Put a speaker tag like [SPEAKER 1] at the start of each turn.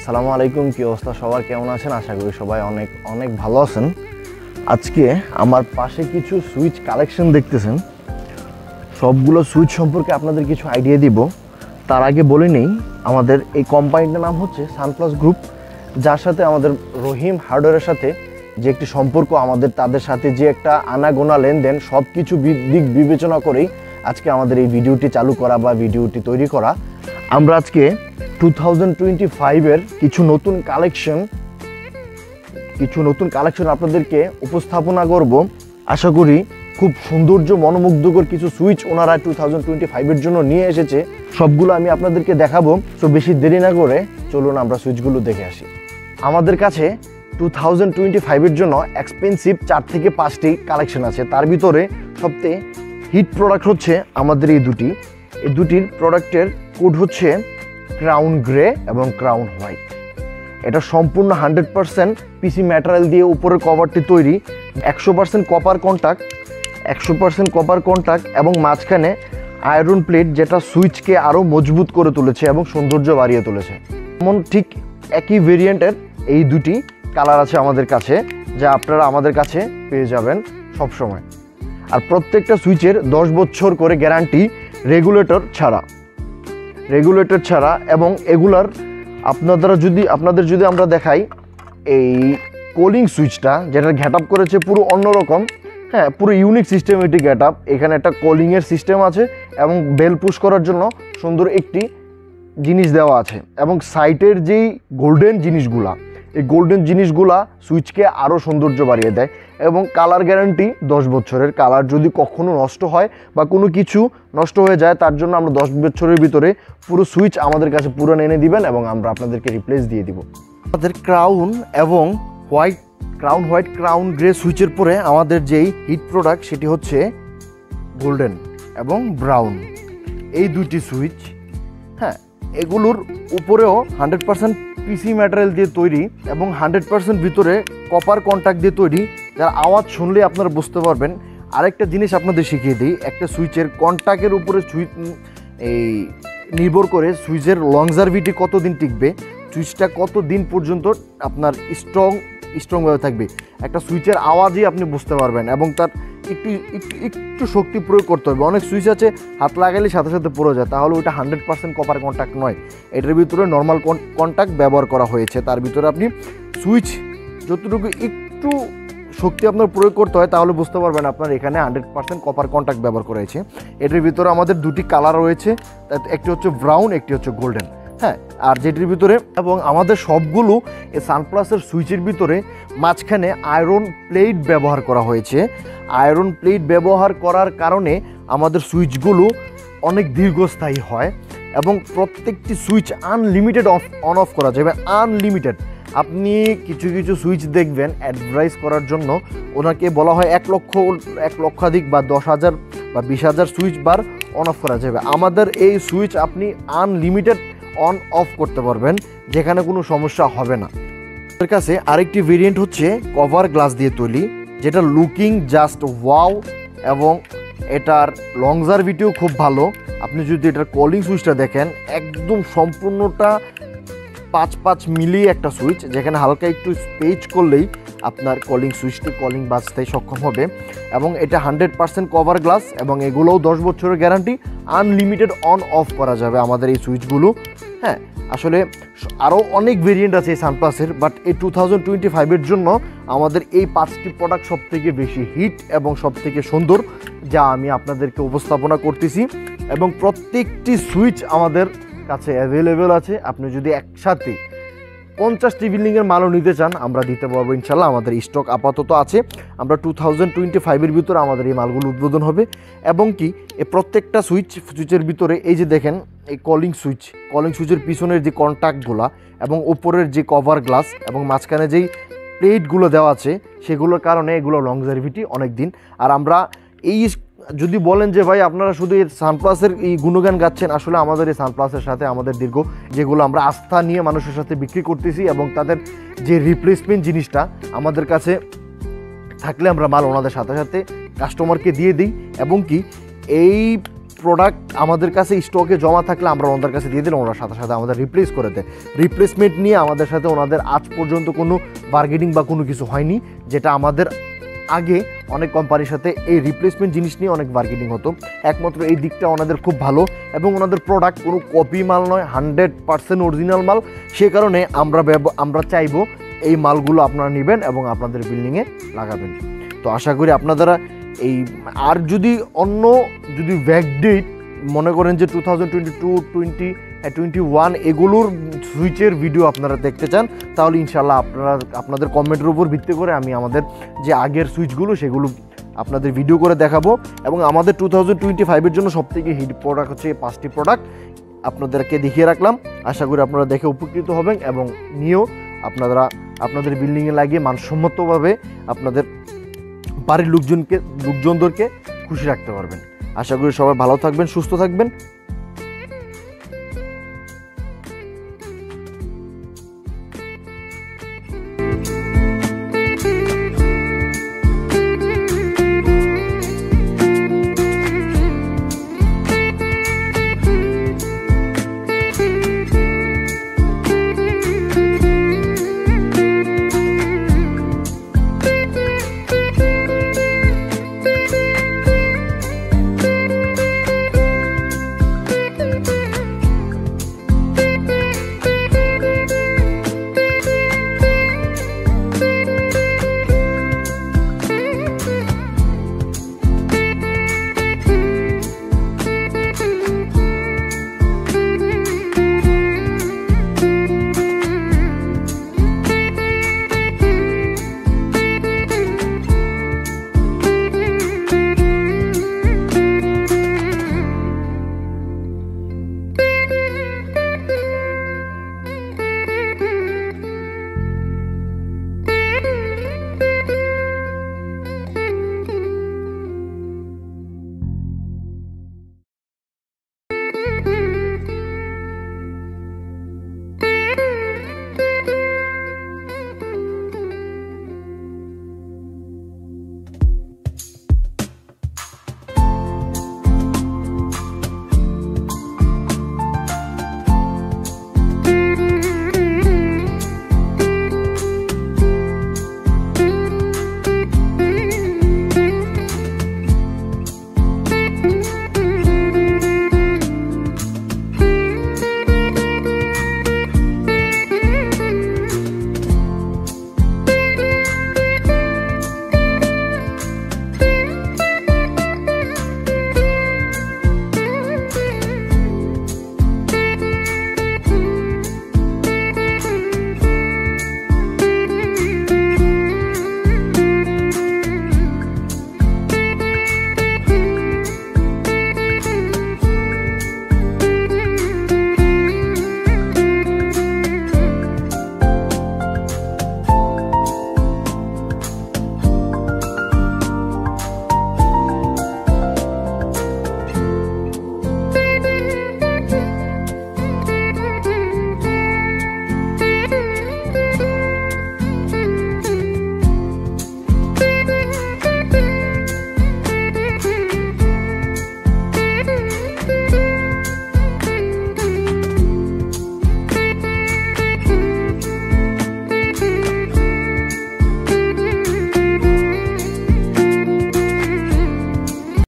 [SPEAKER 1] আসসালামু আলাইকুম। কি অবস্থা সবার, কেমন আছেন? আশা করি সবাই অনেক অনেক ভালো আছেন। আজকে আমার পাশে কিছু সুইচ কালেকশন দেখতেছেন, সবগুলো সুইচ সম্পর্কে আপনাদের কিছু আইডিয়া দিব। তার আগে বলে নেই, আমাদের এই কোম্পানিটার নাম হচ্ছে সানপ্লাস গ্রুপ, যার সাথে আমাদের রহিম হার্ডওয়্যারের সাথে যে একটি সম্পর্ক, আমাদের তাদের সাথে যে একটা আনাগোনা লেনদেন, সব কিছু দিক বিবেচনা করেই আজকে আমাদের এই ভিডিওটি চালু করা বা ভিডিওটি তৈরি করা। আমরা আজকে 2025-এর কিছু নতুন কালেকশন আপনাদেরকে উপস্থাপনা করব। আশা করি খুব সৌন্দর্য মনোমুগ্ধকর কিছু সুইচ ওনারা 2025-এর জন্য নিয়ে এসেছে, সবগুলো আমি আপনাদেরকে দেখাবো। তো বেশি দেরি না করে চলুন আমরা সুইচগুলো দেখে আসি। আমাদের কাছে 2025-এর জন্য এক্সপেন্সিভ 4 থেকে 5টি কালেকশন আছে। তার ভিতরে সবচেয়ে হিট প্রোডাক্ট হচ্ছে আমাদের এই দুটির প্রোডাক্টের কোড হচ্ছে ক্রাউন গ্রে এবং ক্রাউন হোয়াইট। এটা সম্পূর্ণ 100% পিসি ম্যাটেরিয়াল দিয়ে উপরের কভারটি তৈরি, 100% কপার কন্টাক্ট এবং মাঝখানে আয়রন প্লেট, যেটা সুইচকে আরও মজবুত করে তুলেছে এবং সৌন্দর্য বাড়িয়ে তুলেছে। এমন ঠিক একই ভেরিয়েন্টের এই দুটি কালার আছে আমাদের কাছে, যা আপনারা আমাদের কাছে পেয়ে যাবেন সবসময়। আর প্রত্যেকটা সুইচের 10 বছর করে গ্যারান্টি, রেগুলেটর ছাড়া। এবং এগুলার আপনাদের যদি আমরা দেখাই, এই কুলিং সুইচটা যেটা ঘ্যাট আপ করেছে পুরো অন্যরকম, হ্যাঁ, পুরো ইউনিক সিস্টেমেটিক ঘ্যাট আপ। এখানে একটা কলিংয়ের সিস্টেম আছে এবং বেল পুশ করার জন্য সুন্দর একটি জিনিস দেওয়া আছে। এবং সাইটের যেই গোল্ডেন জিনিসগুলা সুইচকে আরও সৌন্দর্য বাড়িয়ে দেয়। এবং কালার গ্যারান্টি 10 বছরের। কালার যদি কখনো নষ্ট হয় বা কোনো কিছু নষ্ট হয়ে যায়, তার জন্য আমরা 10 বছরের ভিতরে পুরো সুইচ আমাদের কাছে পুরান এনে দিবেন এবং আমরা আপনাদেরকে রিপ্লেস দিয়ে দিব। আমাদের ক্রাউন হোয়াইট, ক্রাউন গ্রে সুইচের পরে আমাদের যেই হিট প্রোডাক্ট সেটি হচ্ছে গোল্ডেন এবং ব্রাউন। এই দুইটি সুইচ, হ্যাঁ, এগুলোর উপরেও 100% পিসি ম্যাটেরিয়াল দিয়ে তৈরি এবং 100% ভিতরে কপার কন্টাক্ট দিয়ে তৈরি, যার আওয়াজ শুনলে আপনারা বুঝতে পারবেন। আরেকটা জিনিস আপনাদের শিখিয়ে দিই, একটা সুইচের কন্টাক্টের উপরে নির্ভর করে সুইচের লংজারভিটি কতদিন টিকবে, সুইচটা কতদিন পর্যন্ত আপনার স্ট্রংভাবে থাকবে। একটা সুইচের আওয়াজই আপনি বুঝতে পারবেন এবং তার একটু শক্তি প্রয়োগ করতে হবে। অনেক সুইচ আছে হাত লাগালে সাথে সাথে পড়ে যায়, তাহলে ওইটা 100% কপার কন্টাক্ট নয়। এটার ভিতরে নর্মাল কন্টাক্ট ব্যবহার করা হয়েছে। তার ভিতরে আপনি সুইচ যতটুকু একটু শক্তি আপনার প্রয়োগ করতে হয়, তাহলে বুঝতে পারবেন আপনার এখানে 100% কপার কন্টাক্ট ব্যবহার করা হয়েছে। এটার ভিতরে আমাদের দুটি কালার রয়েছে, একটি হচ্ছে ব্রাউন, একটি হচ্ছে গোল্ডেন, হ্যাঁ। আর যেটির ভিতরে এবং আমাদের সবগুলো এই সানপ্লাসের সুইচের ভিতরে মাঝখানে আয়রন প্লেট ব্যবহার করা হয়েছে। আয়রন প্লেট ব্যবহার করার কারণে আমাদের সুইচগুলো অনেক দীর্ঘস্থায়ী হয় এবং প্রত্যেকটি সুইচ আনলিমিটেড অন অফ করা যাবে, আনলিমিটেড। আপনি কিছু সুইচ দেখবেন অ্যাডভার্টাইজ করার জন্য ওনাকে বলা হয় 1 লক্ষাধিক বা 10,000 বা 20,000 সুইচ বার অন অফ করা যাবে। আমাদের এই সুইচ আপনি আনলিমিটেড অন অফ করতে পারবেন, যেখানে কোনো সমস্যা হবে না। আমাদের কাছে আরেকটি ভেরিয়েন্ট হচ্ছে কভার গ্লাস দিয়ে তৈরি, যেটা লুকিং জাস্ট ওয়াও এবং এটার লংজারভিটিও খুব ভালো। আপনি যদি এটার কলিং সুইচটা দেখেন, একদম সম্পূর্ণটা 5 মিলি একটা সুইচ, যেখানে হালকা একটু স্পেচ করলেই আপনার কলিং বাজতে সক্ষম হবে। এবং এটা 100% কভার গ্লাস এবং এগুলোও 10 বছরের গ্যারান্টি, আনলিমিটেড অন অফ করা যাবে আমাদের এই সুইচগুলো, হ্যাঁ। আসলে আরও অনেক ভেরিয়েন্ট আছে এই সানপ্লাসের, বাট এই 2025-এর জন্য আমাদের এই 5টি প্রোডাক্ট সবথেকে বেশি হিট এবং সবথেকে সুন্দর, যা আমি আপনাদেরকে উপস্থাপনা করতেছি। এবং প্রত্যেকটি সুইচ আমাদের কাছে অ্যাভেলেবেল আছে। আপনি যদি একসাথে 50টি বিল্ডিংয়ের মালও নিতে চান, আমরা দিতে পারবো ইনশাল্লাহ। আমাদের স্টক আপাতত আছে। আমরা 2025-এর ভিতরে আমাদের এই মালগুলো উদ্বোধন হবে। এবং কি এই প্রত্যেকটা সুইচের ভিতরে এই যে দেখেন, এই কলিং সুইচের পিছনের যে কন্ট্যাক্টগুলো এবং উপরের যে কভার গ্লাস এবং মাঝখানে যেই প্লেটগুলো দেওয়া আছে, সেগুলোর কারণে এগুলো লংজারভিটি অনেক দিন। আর আমরা এই যদি বলেন যে ভাই আপনারা শুধু এই সানপ্লাসের এই গুণগান গাচ্ছেন, আসলে আমাদের এই সানপ্লাসের সাথে আমাদের দীর্ঘ, যেগুলো আমরা আস্থা নিয়ে মানুষের সাথে বিক্রি করতেছি এবং তাদের যে রিপ্লেসমেন্ট জিনিসটা আমাদের কাছে থাকলে আমরা মাল ওনাদের সাথে সাথে কাস্টমারকে দিয়ে দিই। এবং কি এই প্রোডাক্ট আমাদের কাছে স্টকে জমা থাকলে আমরা ওনাদের কাছে দিয়ে দিলাম, ওনারা সাথে সাথে আমাদের রিপ্লেস করে দেয়। রিপ্লেসমেন্ট নিয়ে আমাদের সাথে ওনাদের আজ পর্যন্ত কোনো বার্গেনিং বা কোনো কিছু হয়নি, যেটা আমাদের আগে অনেক কোম্পানির সাথে এই রিপ্লেসমেন্ট জিনিস নিয়ে অনেক বার্গেনিং হতো। একমাত্র এই দিকটা ওনাদের খুব ভালো, এবং ওনাদের প্রোডাক্ট কোনো কপি মাল নয়, 100% অরিজিনাল মাল। সে কারণে আমরা চাইবো এই মালগুলো আপনারা নেবেন এবং আপনাদের বিল্ডিংয়ে লাগাবেন। তো আশা করি আপনারা এই, আর যদি অন্য যদি ভ্যাকডেট মনে করেন যে 2022, 20, 21 এগুলোর সুইচের ভিডিও আপনারা দেখতে চান, তাহলে ইনশাল্লাহ আপনাদের কমেন্টের উপর ভিত্তি করে আমি আমাদের যে আগের সুইচগুলো সেগুলো আপনাদের ভিডিও করে দেখাবো। এবং আমাদের 2025-এর জন্য সবথেকে হিট প্রোডাক্ট হচ্ছে এই 5টি প্রোডাক্ট আপনাদেরকে দেখিয়ে রাখলাম। আশা করি আপনারা দেখে উপকৃত হবেন এবং নিয়েও আপনাদের বিল্ডিংয়ে লাগিয়ে মানসম্মতভাবে আপনাদের বাড়ির লোকজনদেরকে খুশি রাখতে পারবেন। আশা করি সবাই ভালো থাকবেন, সুস্থ থাকবেন।